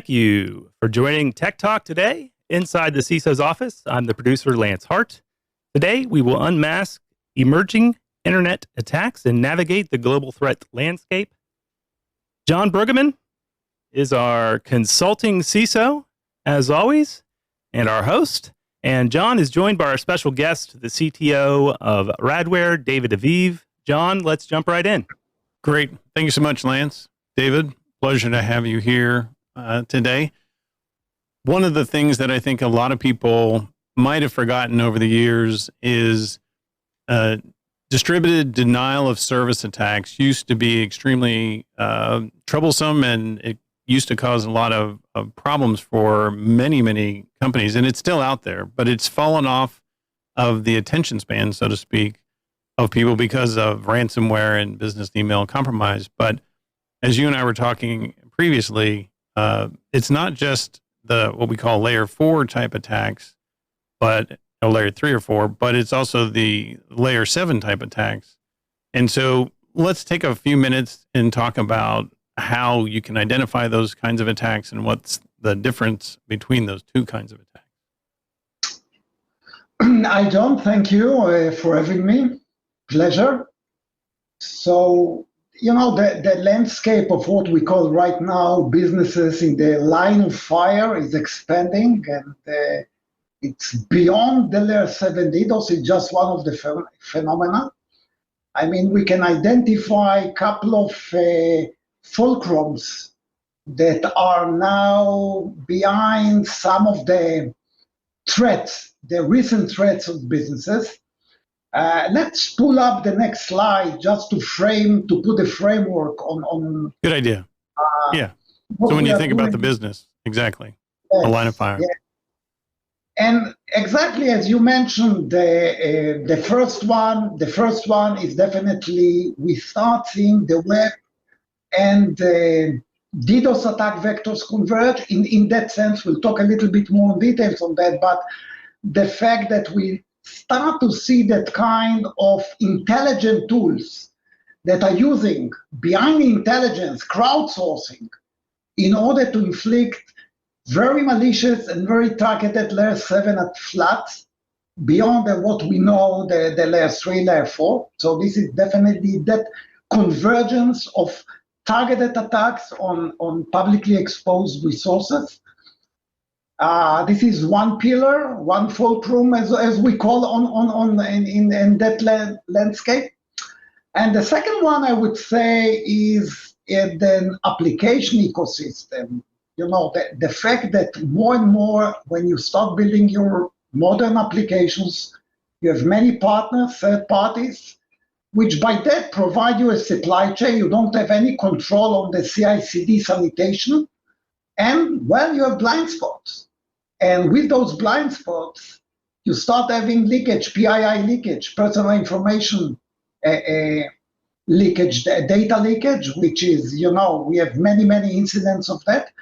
thank you for joining Tech Talk today inside the CISO's office. I'm the producer, Lance Hart. Today, we will unmask emerging internet attacks and navigate the global threat landscape. John Bruggeman is our consulting CISO, as always, and our host. And John is joined by our special guest, the CTO of Radware, David Aviv. John, let's jump right in. Great. Thank you so much, Lance. David, pleasure to have you here today. One of the things that I think a lot of people might have forgotten over the years is distributed denial of service attacks used to be extremely troublesome, and it used to cause a lot of problems for many, many companies. And it's still out there, but it's fallen off of the attention span, so to speak, of people because of ransomware and business email compromise. But as you and I were talking previously, it's not just the what we call layer 4 type attacks, but layer 3 or 4, but it's also the layer 7 type attacks. And so let's take a few minutes and talk about how you can identify those kinds of attacks and what's the difference between those two kinds of attacks. I don't thank you for having me. Pleasure. So, the landscape of what we call right now businesses in the line of fire is expanding, and it's beyond the layer 7 DDoS. It's just one of the phenomena. I mean, we can identify a couple of fulcrums that are now behind some of the threats, the recent threats of businesses. Let's pull up the next slide just to put the framework on. Good idea. Yeah. So when you think about the business, exactly, yes, the line of fire. Yeah. And exactly as you mentioned, the first one is definitely we start seeing the web and DDoS attack vectors converge. In that sense, we'll talk a little bit more in details on that, but the fact that we start to see that kind of intelligent tools that are using behind intelligence, crowdsourcing, in order to inflict very malicious and very targeted layer 7 at flats beyond what we know, the layer 3, layer 4. So this is definitely that convergence of targeted attacks on publicly exposed resources. This is one pillar, one fulcrum, as we call in that landscape. And the second one, I would say, is the application ecosystem. The fact that more and more, when you start building your modern applications, you have many partners, third parties, which by that provide you a supply chain. You don't have any control on the CI/CD sanitation. And, well, you have blind spots. And with those blind spots, you start having leakage, PII leakage, personal information leakage, data leakage, which is, we have many, many incidents of that.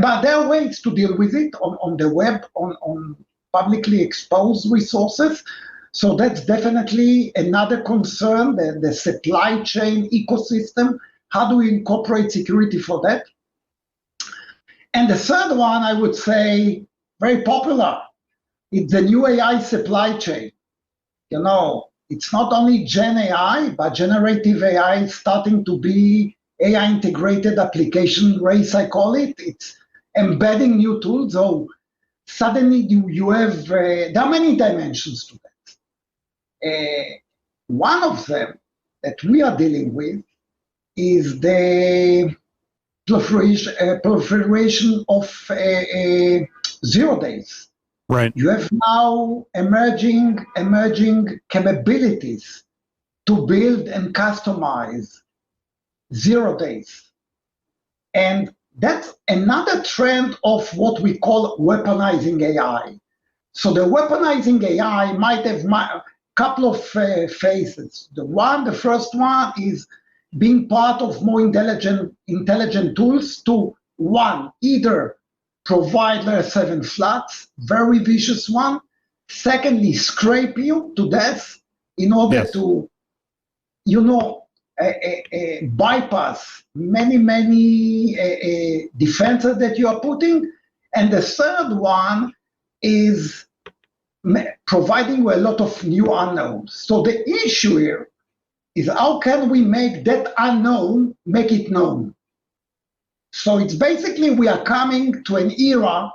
But there are ways to deal with it on the web, on publicly exposed resources. So that's definitely another concern, the supply chain ecosystem. How do we incorporate security for that? And the third one, I would say, very popular. It's the new AI supply chain. It's not only Gen AI, but generative AI is starting to be AI integrated application race, I call it. It's embedding new tools. So suddenly you have, there are many dimensions to that. One of them that we are dealing with is the proliferation of 0 days. Right. You have now emerging capabilities to build and customize 0 days. And that's another trend of what we call weaponizing AI. So the weaponizing AI might have a couple of phases. The first one is being part of more intelligent tools to, one, either provide layer 7 flats, very vicious one. Secondly, scrape you to death in order to, bypass many defenses that you are putting. And the third one is providing you a lot of new unknowns. So the issue here is how can we make that unknown, make it known? So it's basically we are coming to an era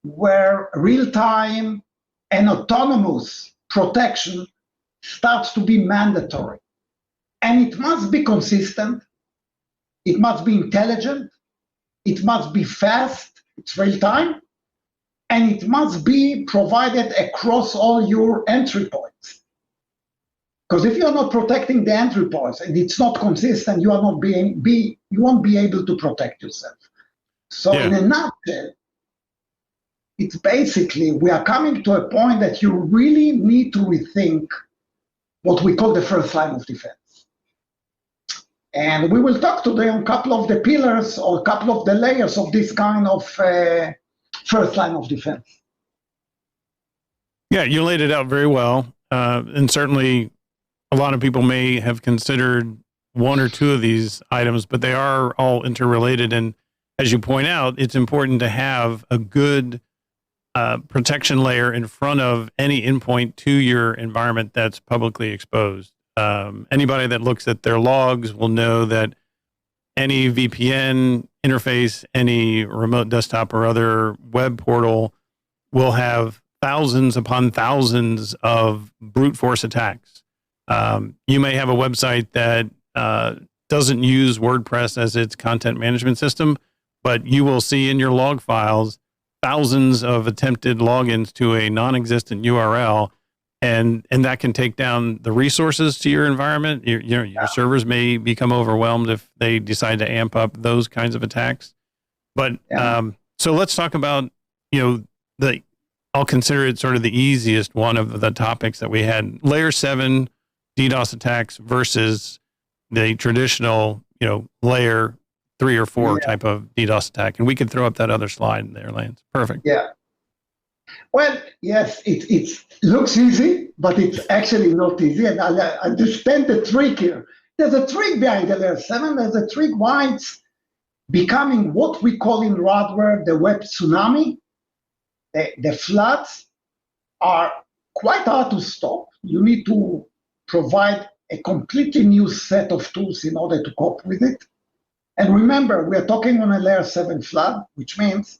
where real-time and autonomous protection starts to be mandatory. And it must be consistent, it must be intelligent, it must be fast, it's real-time, and it must be provided across all your entry points. Because if you're not protecting the entry points and it's not consistent, you won't be able to protect yourself. So in a nutshell, it's basically we are coming to a point that you really need to rethink what we call the first line of defense. And we will talk today on a couple of the pillars or a couple of the layers of this kind of first line of defense. Yeah, you laid it out very well. And certainly a lot of people may have considered one or two of these items, but they are all interrelated. And as you point out, it's important to have a good protection layer in front of any endpoint to your environment that's publicly exposed. Anybody that looks at their logs will know that any VPN interface, any remote desktop or other web portal will have thousands upon thousands of brute force attacks. You may have a website that doesn't use WordPress as its content management system, but you will see in your log files thousands of attempted logins to a non-existent URL, and that can take down the resources to your environment. Your servers may become overwhelmed if they decide to amp up those kinds of attacks. But so let's talk about I'll consider it sort of the easiest one of the topics that we had: layer 7 DDoS attacks versus the traditional layer 3 or 4 type of DDoS attack. And we could throw up that other slide there, Lance. Perfect. Yeah. Well, yes, it looks easy, but it's actually not easy. And I understand the trick here. There's a trick behind the layer 7. There's a trick why it's becoming what we call in Radware the web tsunami. The floods are quite hard to stop. You need to provide a completely new set of tools in order to cope with it. And remember, we are talking on a layer 7 flood, which means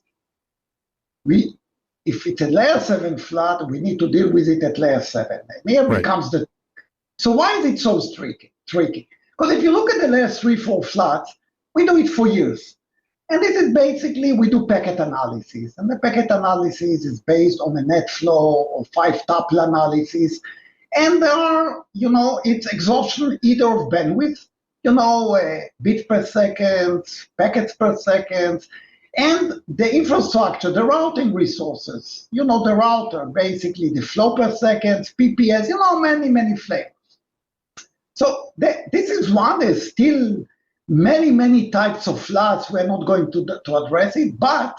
if it's a layer 7 flood, we need to deal with it at layer 7. And here becomes the... So why is it so tricky? Because if you look at the layer 3, 4 floods, we do it for years. And this is basically, we do packet analysis. And the packet analysis is based on a net flow or 5-tuple analysis. And there are, it's exhaustion either of bandwidth, bits per second, packets per second, and the infrastructure, the routing resources, the router, basically the flow per second, PPS, many flavors. So this is one. There's still many types of floods. We're not going to address it, but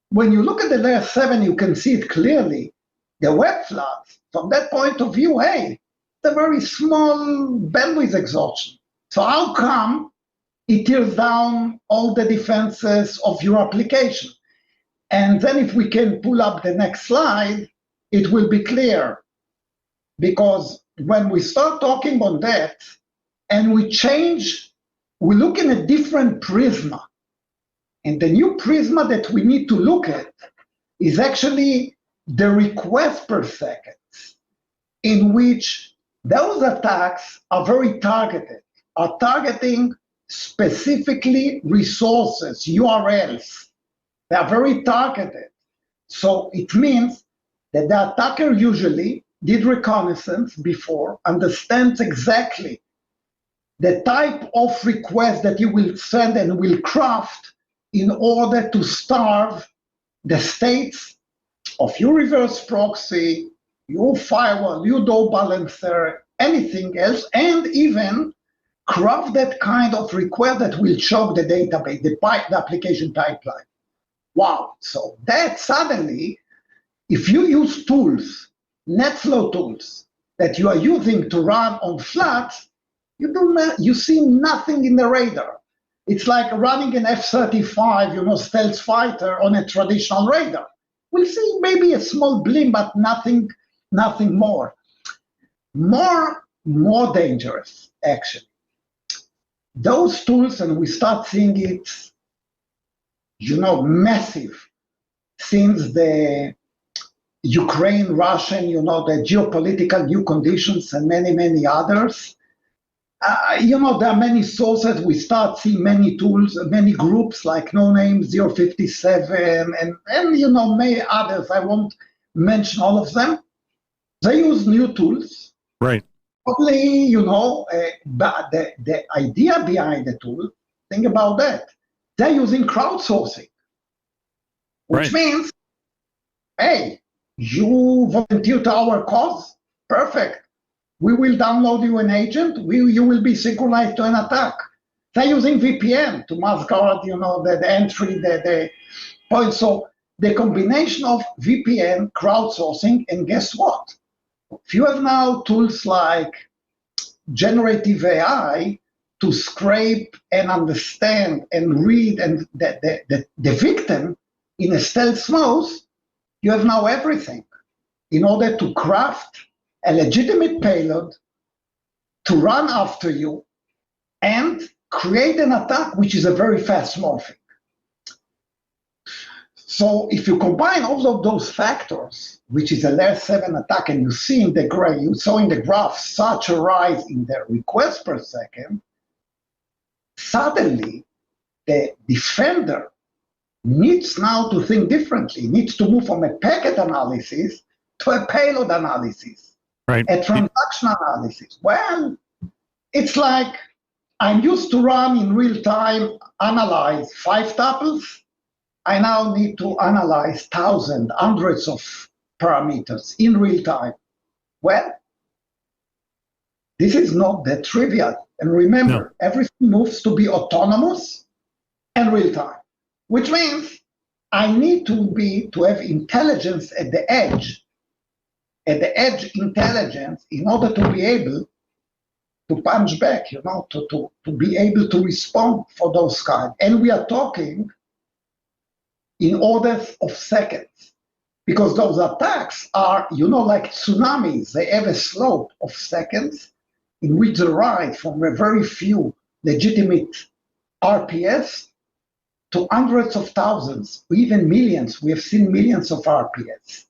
when you look at the layer 7, you can see it clearly. The web floods, from that point of view, it's a very small bandwidth exhaustion. So how come it tears down all the defenses of your application? And then if we can pull up the next slide, it will be clear. Because when we start talking on that, and we look in a different prisma. And the new prisma that we need to look at is actually the request per second, in which those attacks are very targeted, are targeting specifically resources, URLs. They are very targeted. So it means that the attacker usually did reconnaissance before, understands exactly the type of request that you will send and will craft in order to starve the states of your reverse proxy, your firewall, your load balancer, anything else, and even craft that kind of request that will choke the database, the application pipeline. Wow, so that suddenly, if you use tools, NetFlow tools, that you are using to run on floods, you see nothing in the radar. It's like running an F-35, stealth fighter on a traditional radar. We'll see maybe a small blimp, but nothing more. More dangerous, actually. Those tools, and we start seeing it, massive since the Ukraine-Russian, the geopolitical new conditions and many, many others. There are many sources. We start seeing many tools, many groups like No Name 057 and many others. I won't mention all of them. They use new tools. Right. Probably, but the idea behind the tool, think about that. They're using crowdsourcing, which means, hey, you volunteer to our cause? Perfect. We will download you an agent. You will be synchronized to an attack. They're using VPN to mask guard, the entry, the point. So the combination of VPN, crowdsourcing, and guess what? If you have now tools like generative AI to scrape and understand and read and the victim in a stealth mode, you have now everything in order to craft a legitimate payload to run after you and create an attack, which is a very fast morphing. So if you combine all of those factors, which is a layer 7 attack, and you saw in the graph such a rise in the requests per second, suddenly the defender needs now to think differently, needs to move from a packet analysis to a payload analysis, a transaction analysis. Well, it's like I'm used to run in real time, analyze 5 tuples. I now need to analyze thousands, hundreds of parameters in real time. Well, this is not that trivial. And remember, everything moves to be autonomous and real time, which means I need to have intelligence at the edge intelligence in order to be able to punch back, to be able to respond for those kinds. And we are talking in orders of seconds, because those attacks are, like tsunamis. They have a slope of seconds in which they rise from a very few legitimate RPS to hundreds of thousands, or even millions. We have seen millions of RPS.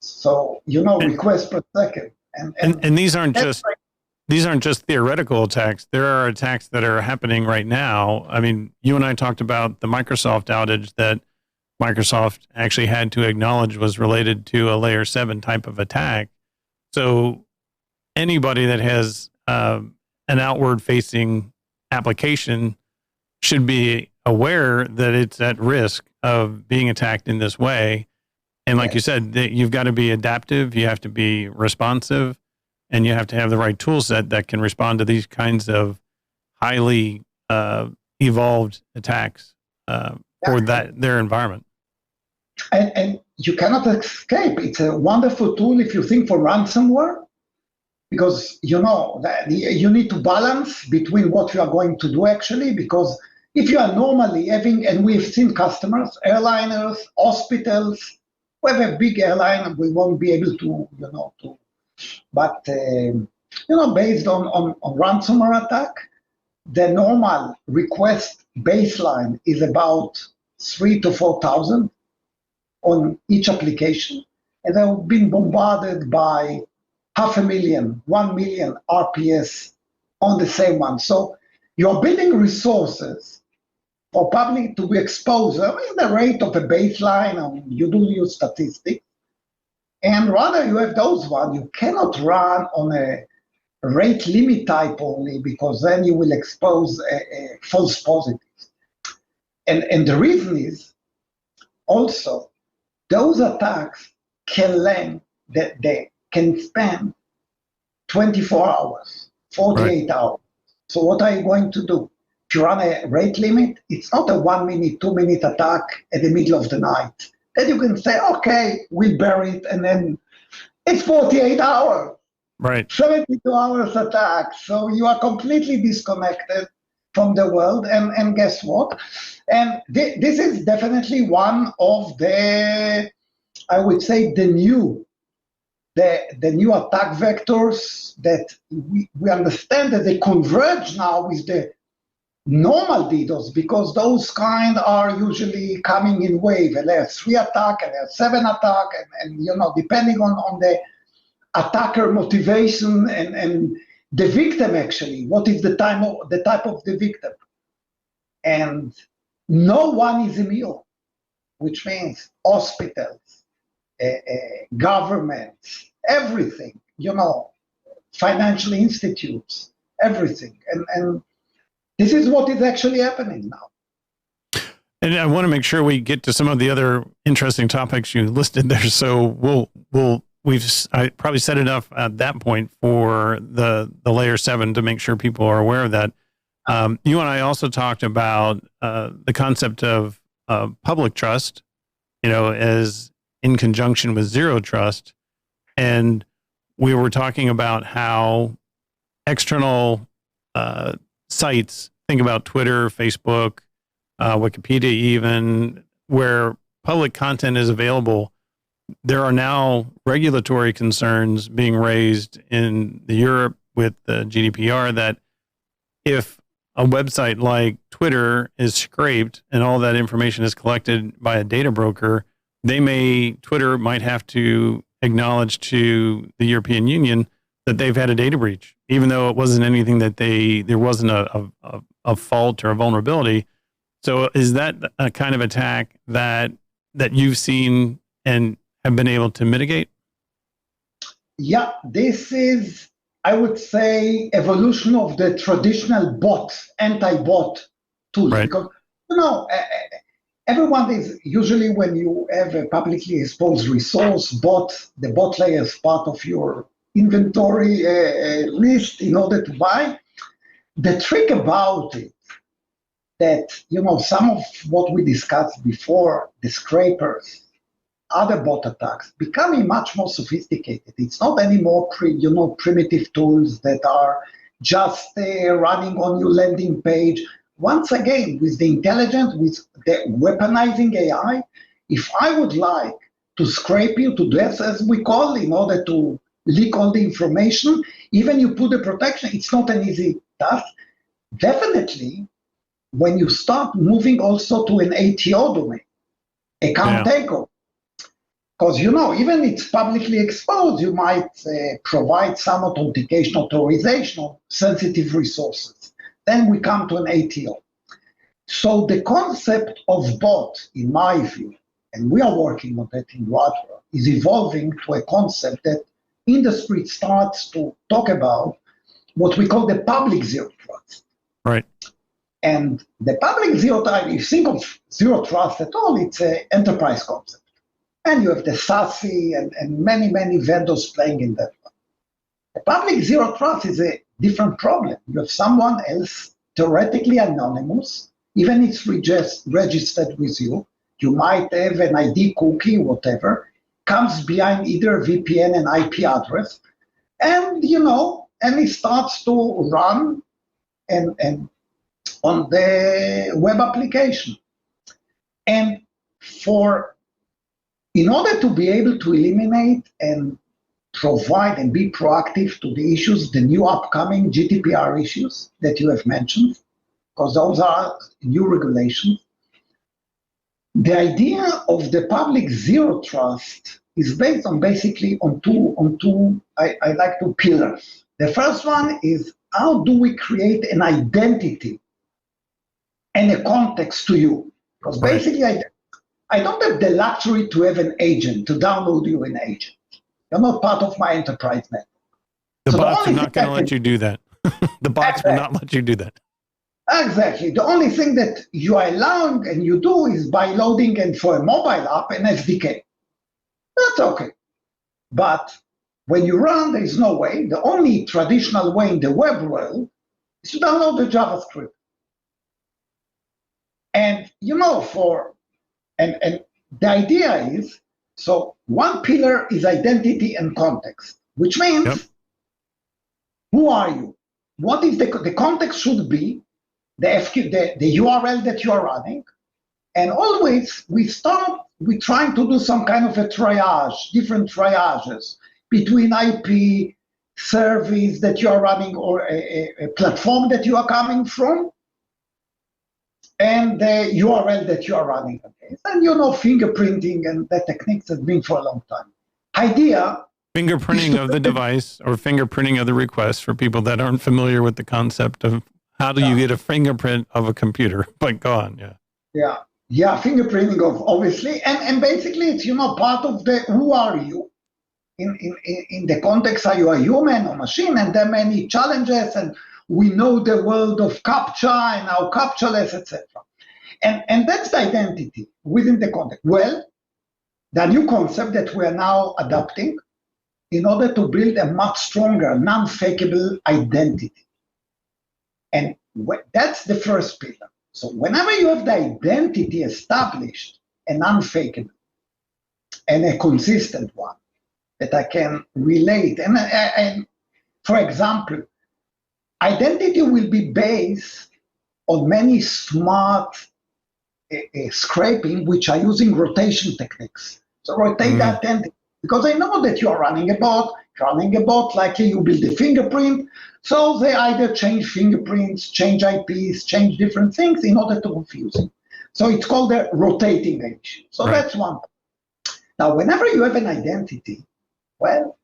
So, requests per second. And these aren't just theoretical attacks. There are attacks that are happening right now. I mean, you and I talked about the Microsoft outage that Microsoft actually had to acknowledge was related to a layer 7 type of attack. So anybody that has an outward facing application should be aware that it's at risk of being attacked in this way. And like you said, you've got to be adaptive, you have to be responsive, and you have to have the right tool set that can respond to these kinds of highly evolved attacks for their environment. And you cannot escape. It's a wonderful tool if you think for ransomware, because that you need to balance between what you are going to do actually, because if you are normally having, and we've seen customers, airliners, hospitals, we have a big airline, we won't be able to, but based on ransomware attack, the normal request baseline is about 3,000 to 4,000 on each application, and they've been bombarded by 500,000, 1 million RPS on the same one. So you're building resources for public to be exposed in the rate of a baseline, and you do use statistics. And rather you have those ones, you cannot run on a rate limit type only, because then you will expose a false positives. And the reason is also those attacks can span 24 hours, 48 hours. So what are you going to do? If you run a rate limit, it's not a 1 minute, 2 minute attack at the middle of the night. Then you can say, okay, we bury it, and then it's 48 hours. Right. 72 hours attack. So you are completely disconnected from the world. And guess what? And this is definitely one of the, I would say, the new attack vectors that we understand that they converge now with the normal DDoS, because those kind are usually coming in wave. And there's 3 attack and there's 7 attack, and depending on the attacker motivation and the victim, actually, what is the type of the victim. And no one is immune, which means hospitals, governments, everything, financial institutes, everything. And this is what is actually happening now. And I want to make sure we get to some of the other interesting topics you listed there. So I probably said enough at that point for the layer 7 to make sure people are aware of that. You and I also talked about the concept of public trust, as in conjunction with zero trust. And we were talking about how external sites, think about Twitter, Facebook, Wikipedia even, where public content is available, there are now regulatory concerns being raised in Europe with the GDPR that if a website like Twitter is scraped and all that information is collected by a data broker, Twitter might have to acknowledge to the European Union that they've had a data breach, even though it wasn't anything that there wasn't a fault or a vulnerability. So is that a kind of attack that you've seen and have been able to mitigate? Yeah, this is, I would say, evolution of the traditional anti-bot tools. Right. Because, everyone is, usually when you have a publicly exposed resource, the bot layer is part of your inventory list in order to buy. The trick about it, that, some of what we discussed before, the scrapers, other bot attacks, becoming much more sophisticated. It's not anymore primitive tools that are just running on your landing page. Once again, with the intelligence, with the weaponizing AI, if I would like to scrape you to death, as we call, in order to leak all the information, even you put the protection, it's not an easy task. Definitely, when you start moving also to an ATO domain, account takeover, because, even it's publicly exposed, you might provide some authentication authorization of sensitive resources. Then we come to an ATO. So the concept of bot, in my view, and we are working on that in Radware, is evolving to a concept that industry starts to talk about, what we call the public zero trust. Right. And the public zero trust, if you think of zero trust at all, it's an enterprise concept. And you have the SASE and many, many vendors playing in that one. The public zero trust is a different problem. You have someone else, theoretically anonymous, even if it's registered with you. You might have an ID cookie, whatever, comes behind either VPN and IP address, and and it starts to run and on the web application. And in order to be able to eliminate and provide and be proactive to the issues, the new upcoming GDPR issues that you have mentioned, because those are new regulations, the idea of the public zero trust is based on two I like two pillars. The first one is, how do we create an identity and a context to you? Because basically, I don't have the luxury to have an agent, to download you an agent. You're not part of my enterprise network. The bots are not going to let you do that. The bots will not let you do that. Exactly. The only thing that you are allowing and you do is by loading and for a mobile app an SDK. That's okay. But when you run, there is no way. The only traditional way in the web world is to download the JavaScript. And and the idea is, so one pillar is identity and context, which means Who are you? What is the context should be the URL that you are running, and always we start with trying to do some kind of a triage, different triages between IP, service that you are running, or a platform that you are coming from, and the URL that you are running against. And fingerprinting and the techniques have been for a long time. Idea. Fingerprinting of the device or fingerprinting of the request for people that aren't familiar with the concept of how do you get a fingerprint of a computer? But go on, Yeah, fingerprinting of, obviously. And basically it's, part of the who are you? In the context, are you a human or machine? And there are many challenges, and we know the world of CAPTCHA and now CAPTCHA-less, etc. And that's the identity within the context. Well, the new concept that we are now adopting in order to build a much stronger, non-fakeable identity. And that's the first pillar. So whenever you have the identity established, an unfakeable and a consistent one that I can relate, and for example, identity will be based on many smart scraping, which are using rotation techniques. So rotate the identity, because I know that you are running a bot, likely you build a fingerprint, so they either change fingerprints, change IPs, change different things in order to confuse you. So it's called a rotating issue. So that's one. Now, whenever you have an identity, well,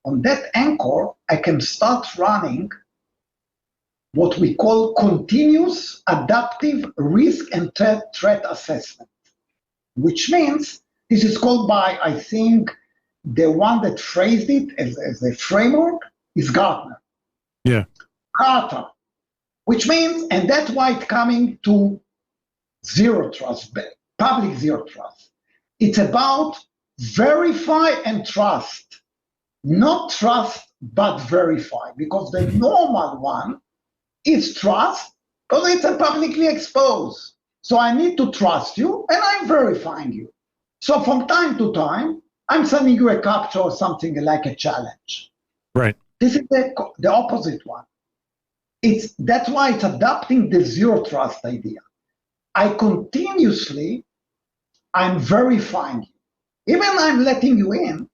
on that anchor, I can start running what we call continuous adaptive risk and threat assessment, which means this is called by, I think, the one that phrased it as a framework is Gartner. Yeah. Gartner, which means, and that's why it's coming to zero trust, public zero trust. It's about verify and trust, not trust, but verify, because the normal one is trust because it's a publicly exposed. So I need to trust you and I'm verifying you. So from time to time, I'm sending you a captcha or something like a challenge. Right. This is the opposite one. That's why it's adopting the zero trust idea. I'm verifying you. Even I'm letting you in,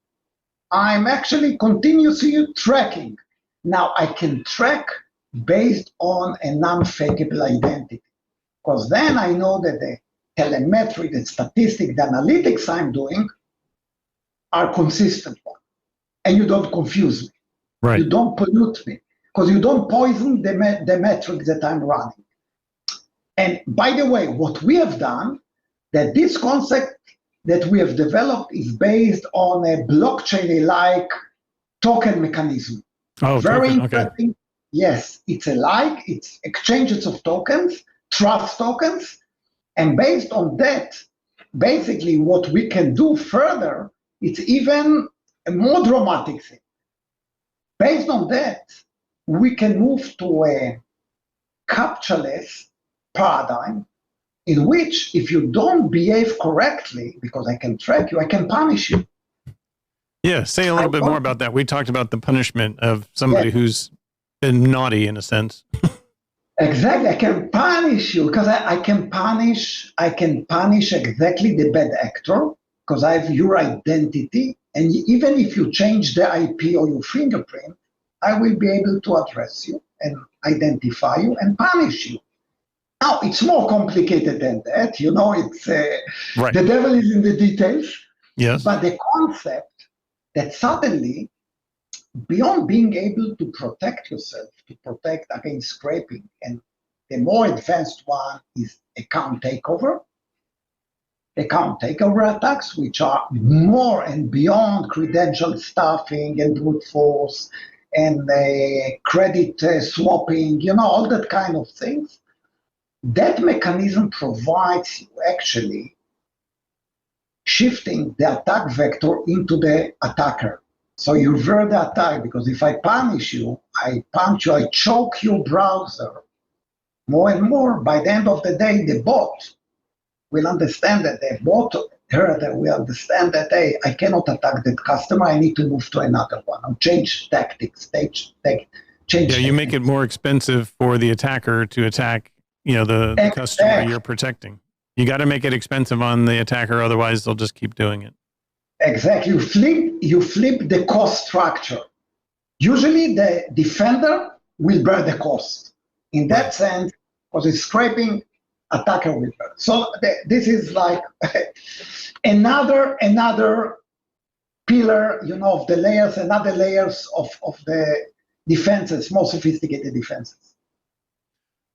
I'm actually continuously tracking. Now I can track based on a non-fakeable identity, because then I know that the telemetry, the statistics, the analytics I'm doing are consistent one. And you don't confuse me. Right. You don't pollute me, because you don't poison the metrics that I'm running. And by the way, what we have done, that this concept that we have developed is based on a blockchain-like token mechanism. Oh, very token. interesting. Okay. Yes, it's exchanges of tokens, trust tokens, and based on that, basically what we can do further, it's even a more dramatic thing. Based on that, we can move to a captcha-less paradigm in which if you don't behave correctly, because I can track you, I can punish you. Yeah, say a little bit more about that. We talked about the punishment of somebody who's been naughty in a sense. Exactly, I can punish you because I can punish exactly the bad actor because I have your identity, and even if you change the IP or your fingerprint, I will be able to address you and identify you and punish you. Now, it's more complicated than that. It's right. The devil is in the details. Yes. But the concept that suddenly, beyond being able to protect yourself, to protect against scraping, and the more advanced one is account takeover attacks, which are more and beyond credential stuffing and brute force and credit swapping, all that kind of things. That mechanism provides you actually shifting the attack vector into the attacker. So you revert the attack, because if I punish you, I choke your browser more and more. By the end of the day, the bot will understand that will understand that, hey, I cannot attack that customer, I need to move to another one, or change tactics, change. Yeah, you make it more expensive for the attacker to attack, the customer you're protecting. You got to make it expensive on the attacker, otherwise they'll just keep doing it. Exactly. You flip the cost structure. Usually the defender will bear the cost. In that sense, because it's scraping, attacker will bear. So this is like another pillar, of the layers, another layers of the defenses, more sophisticated defenses.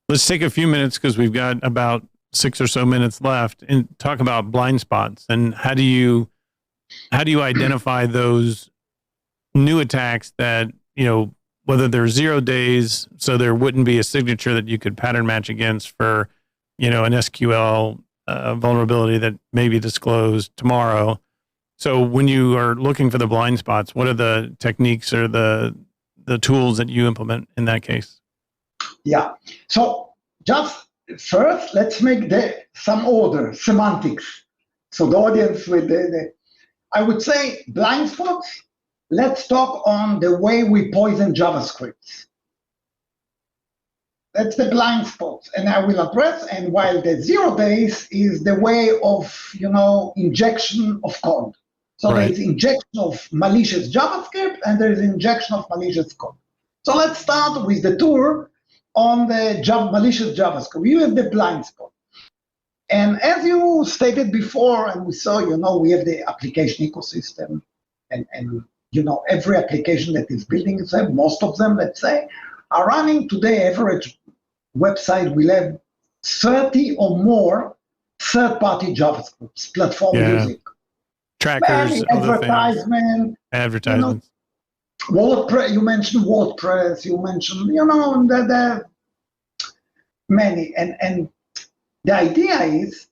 Let's take a few minutes, because we've got about 6 or so minutes left, and talk about blind spots and how do you identify those new attacks that, whether they're 0 days, so there wouldn't be a signature that you could pattern match against for, an SQL vulnerability that may be disclosed tomorrow. So when you are looking for the blind spots, what are the techniques or the tools that you implement in that case? Yeah. So just first, let's make some order, semantics. So the audience with I would say blind spots. Let's talk on the way we poison JavaScript. That's the blind spots, and I will address. And while the 0 days is the way of injection of code. So there is injection of malicious JavaScript, and there is injection of malicious code. So let's start with the tour on the malicious JavaScript. We have the blind spot. And as you stated before, and we saw, we have the application ecosystem, and every application that is building itself, most of them, let's say, are running today. Average website will have 30 or more third-party JavaScripts platform music. Trackers, advertisements. WordPress, you mentioned WordPress, you mentioned, the many. And the idea is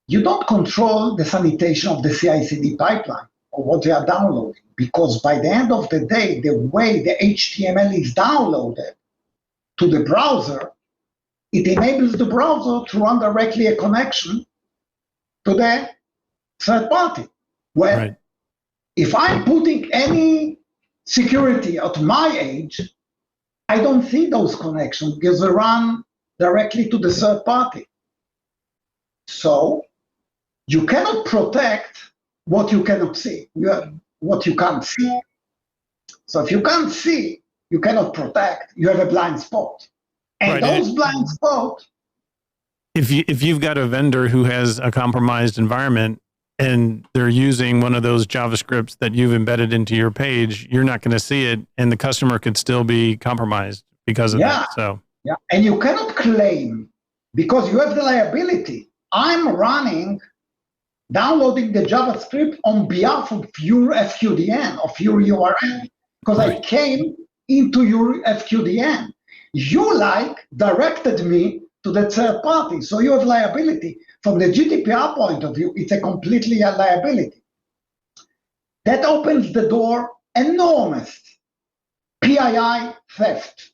you don't control the sanitation of the CI/CD pipeline or what they are downloading, because by the end of the day, the way the HTML is downloaded to the browser, it enables the browser to run directly a connection to the third party. Well, if I'm putting any security at my edge, I don't see those connections because they run directly to the third party. So you cannot protect what you cannot see, what you can't see. So if you can't see, you cannot protect, you have a blind spot. And those blind spots. If you've got a vendor who has a compromised environment and they're using one of those JavaScripts that you've embedded into your page, you're not going to see it, and the customer could still be compromised because of that. So and you cannot claim, because you have the liability. I'm downloading the JavaScript on behalf of your FQDN, of your URL, because I came into your FQDN. You directed me to the third party, so you have liability. From the GDPR point of view, it's a completely a liability. That opens the door enormous PII theft,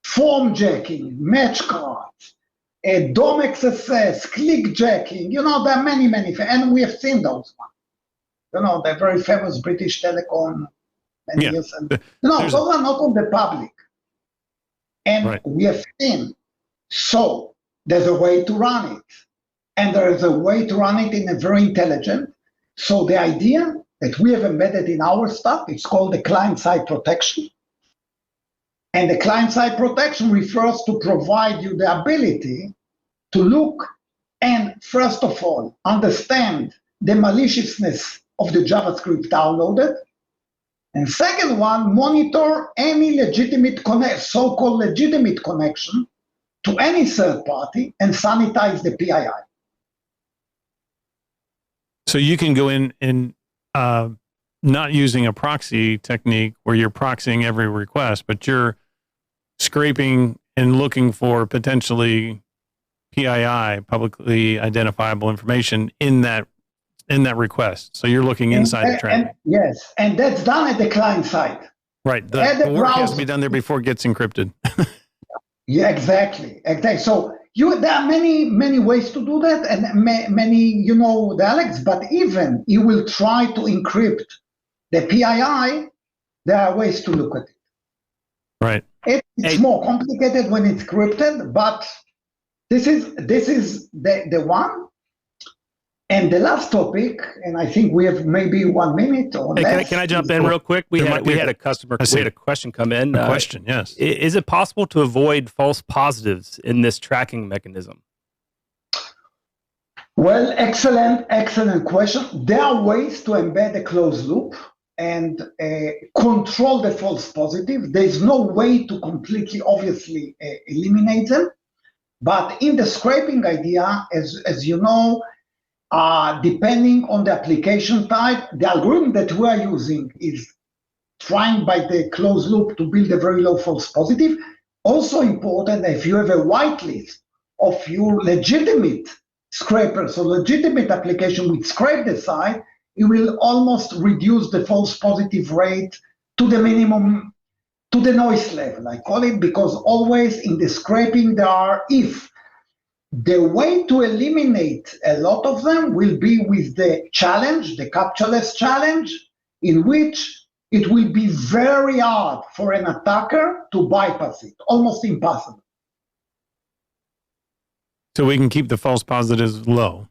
form jacking, match cards, DOM XSS, click jacking. There are many, and we have seen those ones. The very famous British Telecom many years. Those are not on the public. And we have seen. So there's a way to run it. And there is a way to run it in a very intelligent. So the idea that we have embedded in our stuff, it's called the client-side protection. And the client-side protection refers to provide you the ability to look and, first of all, understand the maliciousness of the JavaScript downloaded. And second one, monitor any legitimate so-called legitimate connection to any third party and sanitize the PII. So you can go in and not using a proxy technique where you're proxying every request, but you're scraping and looking for potentially PII, publicly identifiable information, in that request. So you're looking inside the traffic. Yes, and that's done at the client side. Right. The work has to be done there before it gets encrypted. Yeah, exactly. So there are many ways to do that, and many dialects. But even you will try to encrypt the PII, there are ways to look at it. Right. It's more complicated when it's encrypted, but this is the one. And the last topic, and I think we have maybe 1 minute or less. Can I jump in real quick? We had a question come in. A question, yes. Is it possible to avoid false positives in this tracking mechanism? Well, excellent question. There are ways to embed a closed loop and control the false positive. There's no way to completely, obviously, eliminate them. But in the scraping idea, as you know, depending on the application type, the algorithm that we are using is trying by the closed loop to build a very low false positive. Also important, if you have a whitelist of your legitimate scrapers or legitimate application which scrape the site, it will almost reduce the false positive rate to the minimum, to the noise level, I call it, because always in the scraping there are if. The way to eliminate a lot of them will be with the challenge, the captcha-less challenge, in which it will be very hard for an attacker to bypass it, almost impossible. So we can keep the false positives low.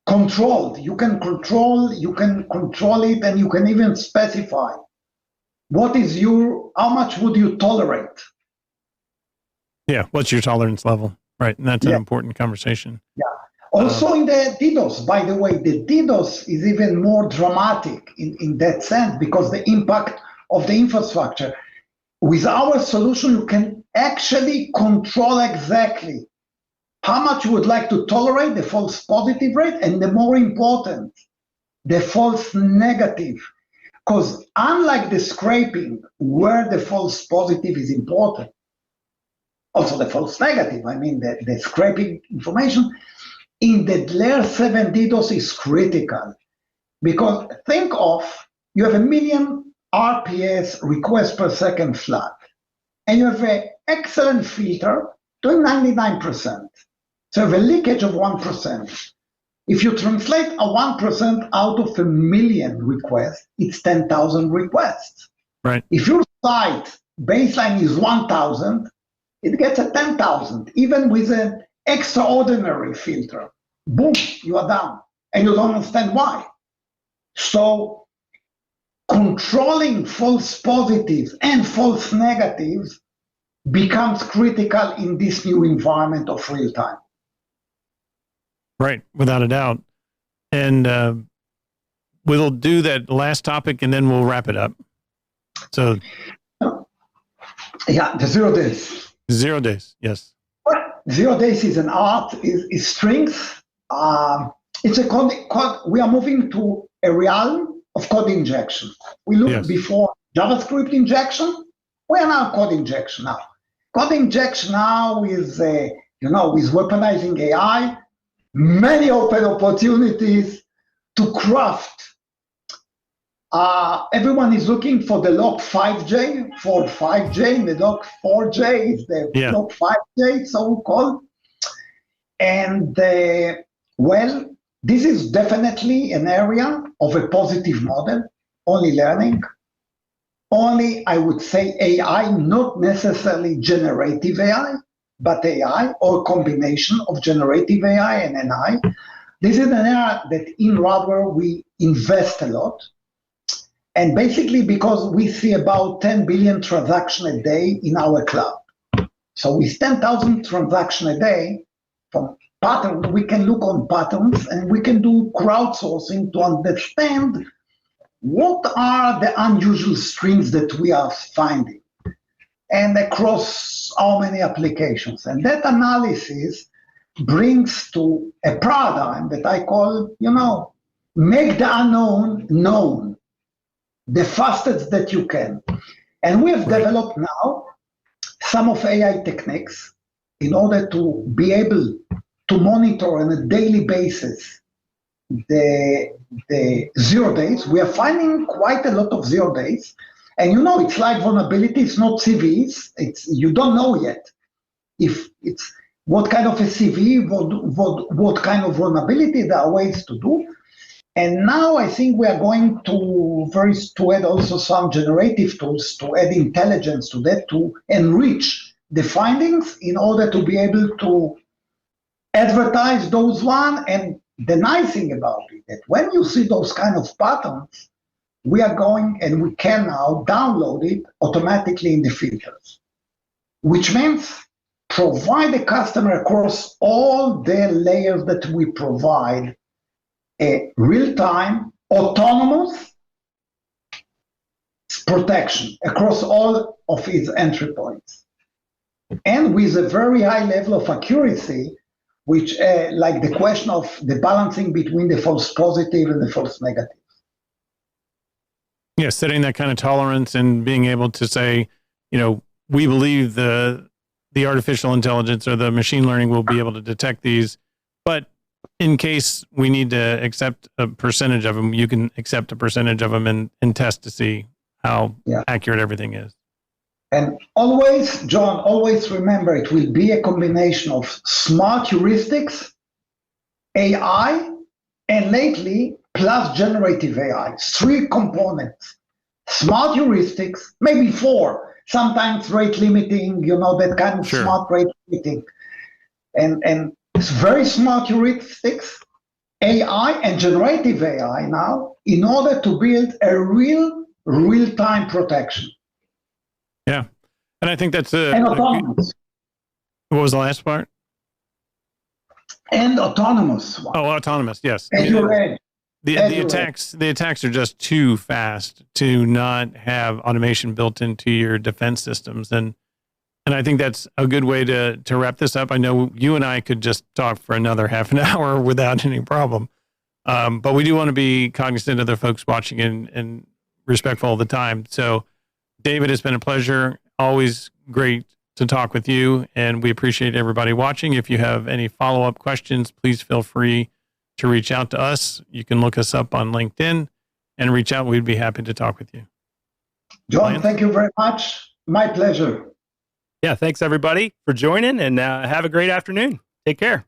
Controlled. You can control it, and you can even specify how much would you tolerate? Yeah, what's your tolerance level? Right, and that's an important conversation. Yeah. Also in the DDoS, by the way, the DDoS is even more dramatic in that sense because the impact of the infrastructure. With our solution, you can actually control exactly how much you would like to tolerate the false positive rate, and the more important, the false negative. Because unlike the scraping, where the false positive is important, also the false negative, I mean the scraping information, in the layer 7 DDoS is critical. Because think of, you have 1 million RPS requests per second flood, and you have an excellent filter doing 99%. So you have a leakage of 1%. If you translate a 1% out of 1 million requests, it's 10,000 requests. Right. If your site baseline is 1,000, it gets a 10,000, even with an extraordinary filter. Boom, you are down, and you don't understand why. So controlling false positives and false negatives becomes critical in this new environment of real time. Right, without a doubt. And we'll do that last topic, and then we'll wrap it up. So, yeah, the 0 days. 0 days, yes. 0 days is an art, is strength. It's a code. We are moving to a realm of code injection. We looked before JavaScript injection. We are now code injection now. Code injection now is, with weaponizing AI, many open opportunities to craft. Everyone is looking for the log 5J, for 5J, and the log 4J is the log 5J, so called. And this is definitely an area of a positive model, only learning. Only, I would say, AI, not necessarily generative AI, but AI or combination of generative AI and NI. This is an area that in Radware we invest a lot. And basically because we see about 10 billion transactions a day in our cloud. So with 10,000 transactions a day from patterns, we can look on patterns and we can do crowdsourcing to understand what are the unusual strings that we are finding and across how many applications. And that analysis brings to a paradigm that I call, make the unknown known the fastest that you can. And we have developed now some of AI techniques in order to be able to monitor on a daily basis the 0 days. We are finding quite a lot of 0 days. And it's like vulnerability, it's not CVs. You don't know yet if it's what kind of a CV, what kind of vulnerability. There are ways to do. And now I think we are going to add also some generative tools to add intelligence to that, to enrich the findings in order to be able to advertise those one. And the nice thing about it, that when you see those kind of patterns, we are going and we can now download it automatically in the filters, which means provide the customer across all the layers that we provide a real-time, autonomous protection across all of its entry points. And with a very high level of accuracy, which like the question of the balancing between the false positive and the false negative. Yeah, setting that kind of tolerance and being able to say, we believe the artificial intelligence or the machine learning will be able to detect these, but in case we need to accept a percentage of them, you can accept a percentage of them and test to see how accurate everything is. And always, John, always remember it will be a combination of smart heuristics, AI, and lately, plus generative AI. 3 components. Smart heuristics, maybe 4, sometimes rate limiting, that kind of smart rate limiting. And it's very smart heuristics, AI, and generative AI now, in order to build a real-time protection. Yeah. And I think that's and autonomous. What was the last part? And autonomous one. Oh, autonomous, yes. The attacks are just too fast to not have automation built into your defense systems. And I think that's a good way to wrap this up. I know you and I could just talk for another half an hour without any problem. But we do want to be cognizant of the folks watching and respectful of the time. So David, it's been a pleasure. Always great to talk with you. And we appreciate everybody watching. If you have any follow-up questions, please feel free to reach out to us. You can look us up on LinkedIn and reach out. We'd be happy to talk with you. John, Lance? Thank you very much. My pleasure. Yeah, thanks everybody for joining, and have a great afternoon. Take care.